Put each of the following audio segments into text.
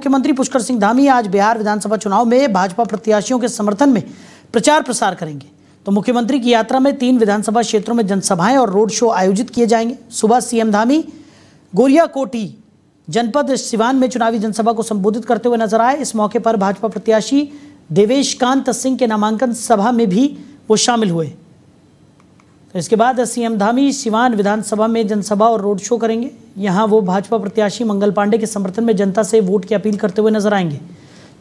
मुख्यमंत्री पुष्कर सिंह धामी आज बिहार विधानसभा चुनाव में भाजपा प्रत्याशियों के समर्थन में प्रचार प्रसार करेंगे। तो मुख्यमंत्री की यात्रा में 3 विधानसभा क्षेत्रों में जनसभाएं और रोड शो आयोजित किए जाएंगे। सुबह सीएम धामी गोरियाकोटी जनपद सिवान में चुनावी जनसभा को संबोधित करते हुए नजर आए। इस मौके पर भाजपा प्रत्याशी देवेशकांत सिंह के नामांकन सभा में भी वो शामिल हुए। तो इसके बाद सीएम धामी सिवान विधानसभा में जनसभा और रोड शो करेंगे। यहां वो भाजपा प्रत्याशी मंगल पांडे के समर्थन में जनता से वोट की अपील करते हुए नजर आएंगे।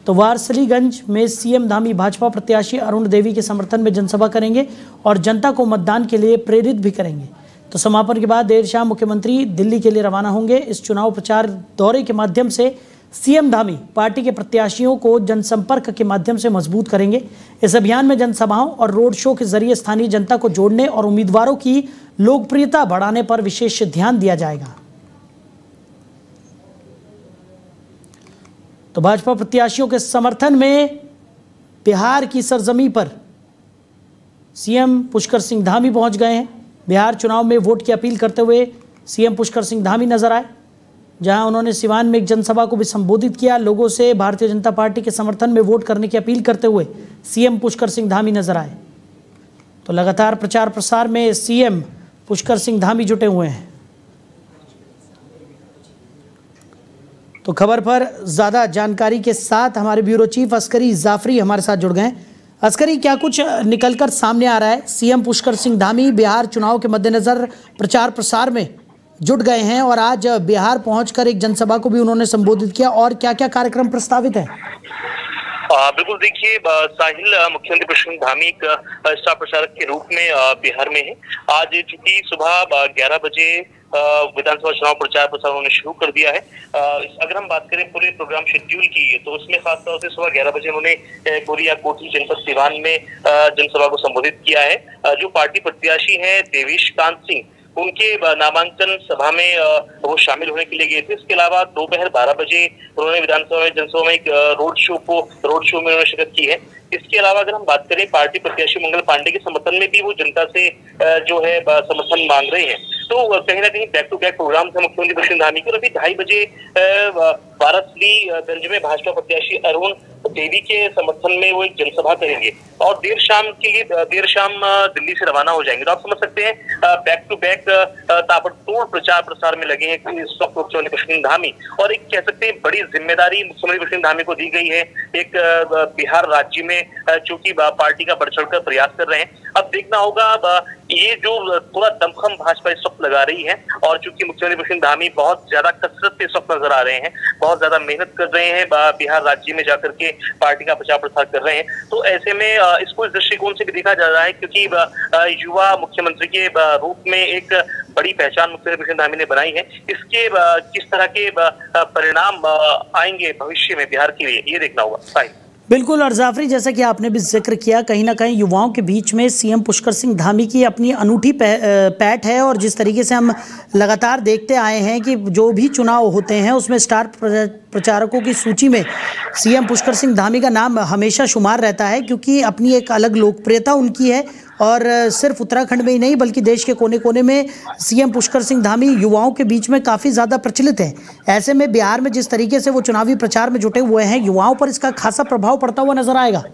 तो वारसलीगंज में सीएम धामी भाजपा प्रत्याशी अरुण देवी के समर्थन में जनसभा करेंगे और जनता को मतदान के लिए प्रेरित भी करेंगे। तो समापन के बाद देर शाम मुख्यमंत्री दिल्ली के लिए रवाना होंगे। इस चुनाव प्रचार दौरे के माध्यम से सीएम धामी पार्टी के प्रत्याशियों को जनसंपर्क के माध्यम से मजबूत करेंगे। इस अभियान में जनसभाओं और रोड शो के जरिए स्थानीय जनता को जोड़ने और उम्मीदवारों की लोकप्रियता बढ़ाने पर विशेष ध्यान दिया जाएगा। तो भाजपा प्रत्याशियों के समर्थन में बिहार की सरजमी पर सीएम पुष्कर सिंह धामी पहुंच गए हैं। बिहार चुनाव में वोट की अपील करते हुए सीएम पुष्कर सिंह धामी नजर आए, जहां उन्होंने सिवान में एक जनसभा को भी संबोधित किया। लोगों से भारतीय जनता पार्टी के समर्थन में वोट करने की अपील करते हुए सीएम पुष्कर सिंह धामी नजर आए। तो लगातार प्रचार प्रसार में सीएम पुष्कर सिंह धामी जुटे हुए हैं। तो खबर पर ज्यादा जानकारी के साथ हमारे ब्यूरो चीफ अस्करी जाफरी हमारे साथ जुड़ गए। अस्करी, क्या कुछ निकलकर सामने आ रहा है? सीएम पुष्कर सिंह धामी बिहार चुनाव के मद्देनजर प्रचार प्रसार में जुट गए हैं और आज बिहार पहुंचकर एक जनसभा को भी उन्होंने संबोधित किया, और क्या क्या कार्यक्रम प्रस्तावित है? बिल्कुल, देखिए साहिल, मुख्यमंत्री पुष्कर सिंह धामी एक स्टार प्रचारक के रूप में बिहार में है। आज चूंकि सुबह 11 बजे विधानसभा चुनाव प्रचार प्रसार उन्होंने शुरू कर दिया है। अगर हम बात करें पूरे प्रोग्राम शेड्यूल की, तो उसमें खासतौर से सुबह 11 बजे उन्होंने गोरियाकोटी जनपद सिवान में जनसभा को संबोधित किया है। जो पार्टी प्रत्याशी है देवेशकांत सिंह, उनके नामांकन सभा में वो शामिल होने के लिए गए थे। इसके अलावा दोपहर 12 बजे उन्होंने विधानसभा में जनसभा में एक रोड शो में उन्होंने शिरकत की है। इसके अलावा अगर हम बात करें पार्टी प्रत्याशी मंगल पांडे के समर्थन में भी वो जनता से जो है समर्थन मांग रहे हैं। तो कहीं ना कहीं बैक टू बैक प्रोग्राम था मुख्यमंत्री पुष्कर सिंह धामी के। अभी 2:30 बजे वारसलीगंज में भाजपा प्रत्याशी अरुण देवी के समर्थन में वो एक जनसभा करेंगे और देर शाम दिल्ली से रवाना हो जाएंगे। तो आप समझ सकते हैं बैक टू बैक ताबड़तोड़ प्रचार प्रसार में लगे हैं इस वक्त मुख्यमंत्री पुष्कर सिंह धामी। और एक कह सकते हैं बड़ी जिम्मेदारी मुख्यमंत्री पुष्कर सिंह धामी को दी गई है, एक बिहार राज्य में चूंकि पार्टी का बढ़ चढ़कर प्रयास कर रहे हैं। अब देखना होगा ये जो पूरा दमखम भाजपा इस वक्त लगा रही है, और चूंकि मुख्यमंत्री पुष्कर सिंह धामी बहुत ज्यादा कसरत से इस वक्त नजर आ रहे हैं, बहुत ज्यादा मेहनत कर रहे हैं, बिहार राज्य में जाकर के पार्टी का प्रचार प्रसार कर रहे हैं। तो ऐसे में इसको इस दृष्टिकोण से भी देखा जा रहा है, क्योंकि युवा मुख्यमंत्री के रूप में एक बड़ी पहचान मुख्यमंत्री पुष्कर सिंह धामी ने बनाई है। इसके किस तरह के परिणाम आएंगे भविष्य में बिहार के लिए, ये देखना होगा। बिल्कुल, और जाफरी, जैसा कि आपने भी जिक्र किया, कहीं ना कहीं युवाओं के बीच में सीएम पुष्कर सिंह धामी की अपनी अनूठी पैठ है। और जिस तरीके से हम लगातार देखते आए हैं कि जो भी चुनाव होते हैं उसमें स्टार प्रचारकों की सूची में सीएम पुष्कर सिंह धामी का नाम हमेशा शुमार रहता है, क्योंकि अपनी एक अलग लोकप्रियता उनकी है। और सिर्फ उत्तराखंड में ही नहीं बल्कि देश के कोने कोने में सीएम पुष्कर सिंह धामी युवाओं के बीच में काफ़ी ज़्यादा प्रचलित है। ऐसे में बिहार में जिस तरीके से वो चुनावी प्रचार में जुटे हुए हैं, युवाओं पर इसका खासा प्रभाव पड़ता हुआ नजर आएगा।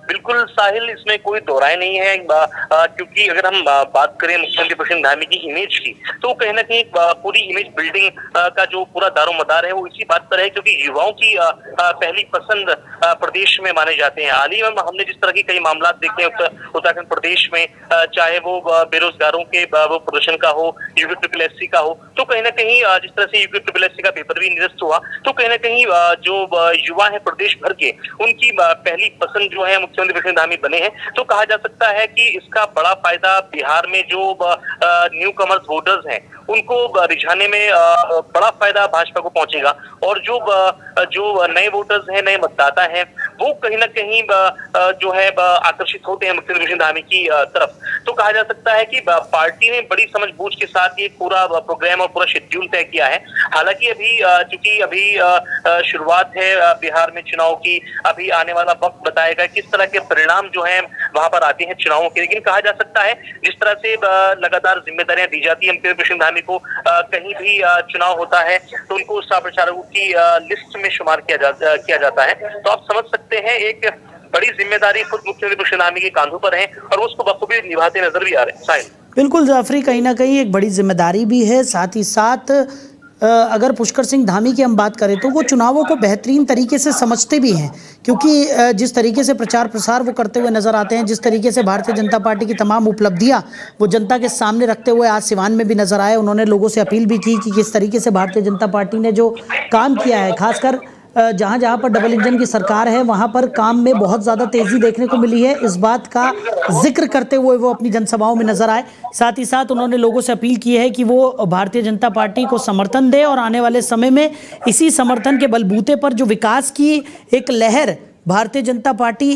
बिल्कुल साहिल, इसमें कोई दो राय नहीं है, क्योंकि अगर हम बात करें मुख्यमंत्री पुष्कर सिंह धामी की इमेज की, तो कहीं ना कहीं पूरी इमेज बिल्डिंग का जो पूरा दारोमदार है वो इसी बात पर है, क्योंकि युवाओं की पहली पसंद प्रदेश में माने जाते हैं। हाल ही में हमने जिस तरह के कई मामला देखे हैं उत्तराखंड प्रदेश में, चाहे वो बेरोजगारों के वो प्रदर्शन का हो, UPSSC का हो, तो कहीं ना कहीं जिस तरह से UPSSC का पेपर भी निरस्त हुआ, तो कहीं ना कहीं जो युवा है प्रदेश भर के, उनकी पहली पसंद जो है मुख्यमंत्री पुष्कर सिंह धामी बने हैं। तो कहा जा सकता है कि इसका बड़ा फायदा बिहार में जो न्यू कमर्स वोटर्स हैं उनको रिझाने में बड़ा फायदा भाजपा को पहुंचेगा। और जो नए वोटर्स हैं, नए मतदाता हैं, वो कहीं ना कहीं जो है आकर्षित होते हैं मुख्यमंत्री पुष्कर सिंह धामी की तरफ। तो कहा जा सकता है कि पार्टी ने बड़ी समझबूझ के साथ ये पूरा प्रोग्राम और पूरा शेड्यूल तय किया है। हालांकि चूंकि अभी शुरुआत है बिहार में चुनाव की, अभी आने वाला वक्त बताएगा किस तरह के परिणाम जो है वहां पर आते हैं चुनावों के। लेकिन कहा जा सकता है जिस तरह से लगातार जिम्मेदारियां दी जाती है मुख्यमंत्री प्रशांत धामी को, कहीं भी चुनाव होता है तो उनको स्टार प्रचारकों की लिस्ट में शुमार किया जाता है। तो आप समझ सकते हैं एक बड़ी जिम्मेदारी खुद मुख्यमंत्री प्रशांत धामी के कांधों पर है और उसको बखूबी निभाते नजर भी आ रहे हैं। साहिल, बिल्कुल जाफरी, कहीं ना कहीं एक बड़ी जिम्मेदारी भी है। साथ ही साथ अगर पुष्कर सिंह धामी की हम बात करें तो वो चुनावों को बेहतरीन तरीके से समझते भी हैं, क्योंकि जिस तरीके से प्रचार प्रसार वो करते हुए नजर आते हैं, जिस तरीके से भारतीय जनता पार्टी की तमाम उपलब्धियां वो जनता के सामने रखते हुए आज सिवान में भी नजर आए। उन्होंने लोगों से अपील भी की कि किस तरीके से भारतीय जनता पार्टी ने जो काम किया है, खासकर जहां जहां पर डबल इंजन की सरकार है वहां पर काम में बहुत ज़्यादा तेज़ी देखने को मिली है, इस बात का जिक्र करते हुए वो अपनी जनसभाओं में नजर आए। साथ ही साथ उन्होंने लोगों से अपील की है कि वो भारतीय जनता पार्टी को समर्थन दे और आने वाले समय में इसी समर्थन के बलबूते पर जो विकास की एक लहर भारतीय जनता पार्टी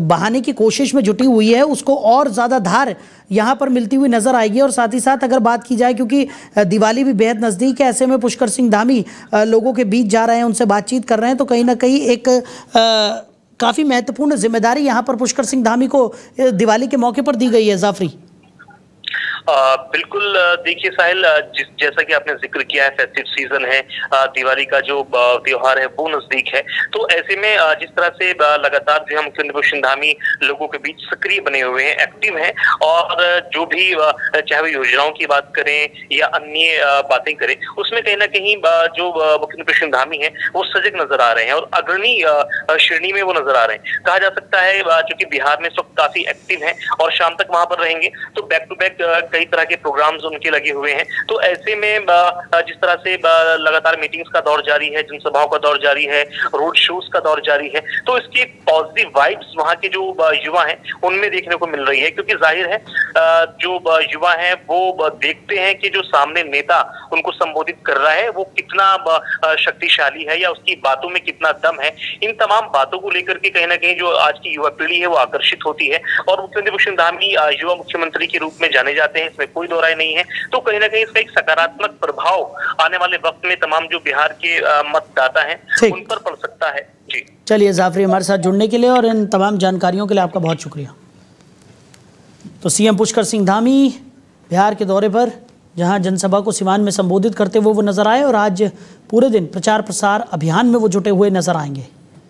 बहाने की कोशिश में जुटी हुई है उसको और ज़्यादा धार यहाँ पर मिलती हुई नज़र आएगी। और साथ ही साथ अगर बात की जाए, क्योंकि दिवाली भी बेहद नज़दीक है, ऐसे में पुष्कर सिंह धामी लोगों के बीच जा रहे हैं, उनसे बातचीत कर रहे हैं, तो कहीं ना कहीं एक काफ़ी महत्वपूर्ण जिम्मेदारी यहाँ पर पुष्कर सिंह धामी को दिवाली के मौके पर दी गई है। जाफरी, बिल्कुल, देखिए साहिल, जैसा कि आपने जिक्र किया है, फेस्टिव सीजन है, दिवाली का जो त्योहार है वो नजदीक है। तो ऐसे में जिस तरह से लगातार जो है मुख्यमंत्री प्रशांत धामी लोगों के बीच सक्रिय बने हुए हैं, एक्टिव हैं, और जो भी चाहे वो योजनाओं की बात करें या अन्य बातें करें, उसमें कहीं ना कहीं जो मुख्यमंत्री प्रशांत धामी है वो सजग नजर आ रहे हैं और अग्रणी श्रेणी में वो नजर आ रहे हैं। कहा जा सकता है चूंकि बिहार में इस वक्त काफी एक्टिव है और शाम तक वहां पर रहेंगे, तो बैक टू बैक कई तरह के प्रोग्राम्स उनके लगे हुए हैं। तो ऐसे में जिस तरह से लगातार मीटिंग्स का दौर जारी है, जनसभाओं का दौर जारी है, रोड शोज का दौर जारी है, तो इसकी पॉजिटिव वाइब्स वहां के जो युवा हैं उनमें देखने को मिल रही है। क्योंकि जाहिर है जो युवा हैं वो देखते हैं कि जो सामने नेता उनको संबोधित कर रहा है वो कितना शक्तिशाली है या उसकी बातों में कितना दम है। इन तमाम बातों को लेकर के कहीं ना कहीं जो आज की युवा पीढ़ी है वो आकर्षित होती है और मुख्यमंत्री प्रशांत धामी युवा मुख्यमंत्री के रूप में जाने जाते हैं, इसमें कोई दो राय नहीं है। तो कहीं ना कहीं इसका एक सकारात्मक प्रभाव आने वाले वक्त में तमाम जो बिहार के मतदाता हैं उन पर पड़ सकता है। जी, चलिए जाफरी, हमारे साथ जुड़ने के लिए और इन तमाम जानकारियों के लिए आपका बहुत शुक्रिया। तो सीएम पुष्कर सिंह धामी बिहार के दौरे पर, जहां जनसभा को सिवान में संबोधित करते हुए वो नजर आए और आज पूरे दिन प्रचार प्रसार अभियान में वो जुटे हुए नजर आएंगे।